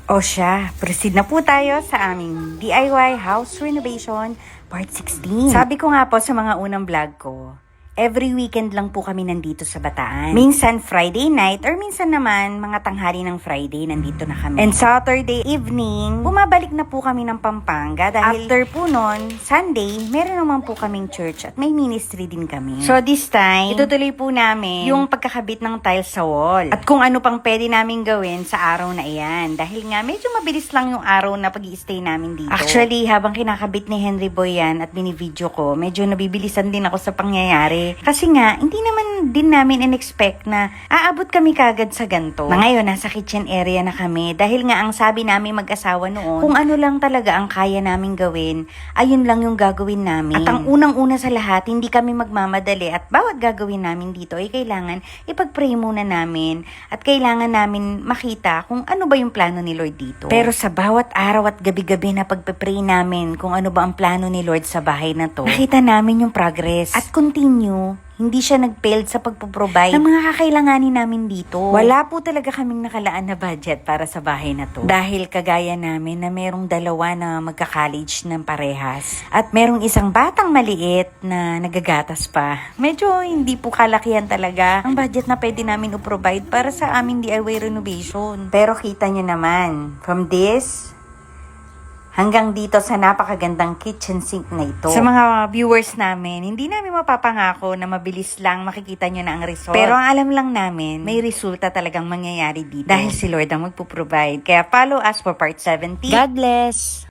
O siya, proceed na po tayo sa aming DIY house renovation part 16. Sabi ko nga po sa mga unang vlog ko, every weekend lang po kami nandito sa Bataan. Minsan Friday night or minsan naman mga tanghali ng Friday nandito na kami. And Saturday evening, bumabalik na po kami ng Pampanga dahil after po nun, Sunday, meron naman po kaming church at may ministry din kami. So this time, itutuloy po namin yung pagkakabit ng tiles sa wall. At kung ano pang pwede namin gawin sa araw na iyan. Dahil nga medyo mabilis lang yung araw na pag-i-stay namin dito. Actually, habang kinakabit ni Henry Boy yan at bini-video ko, medyo nabibilisan din ako sa pangyayari. Kasi nga, hindi naman din namin in-expect na aabot kami kagad sa ganito. Na ngayon, nasa kitchen area na kami. Dahil nga, ang sabi namin mag-asawa noon, kung ano lang talaga ang kaya namin gawin, ayun lang yung gagawin namin. At ang unang-una sa lahat, hindi kami magmamadali at bawat gagawin namin dito ay kailangan ipag-pray muna namin at kailangan namin makita kung ano ba yung plano ni Lord dito. Pero sa bawat araw at gabi-gabi na pagpe-pray namin kung ano ba ang plano ni Lord sa bahay na to, nakita namin yung progress at continue. Hindi siya nag-failed sa pagpo-provide ng mga kakailanganin namin dito. Wala po talaga kaming nakalaan na budget para sa bahay na to. Dahil kagaya namin na merong dalawa na magka-college ng parehas. At merong isang batang maliit na nagagatas pa. Medyo hindi po kalakihan talaga ang budget na pwede namin i-provide para sa aming DIY renovation. Pero kita nyo naman, from this hanggang dito sa napakagandang kitchen sink na ito. Sa mga viewers namin, hindi namin mapapangako na mabilis lang makikita nyo na ang result. Pero ang alam lang namin, may resulta talagang mangyayari dito. Dahil si Lord ang magpo-provide. Kaya follow us for part 70. God bless!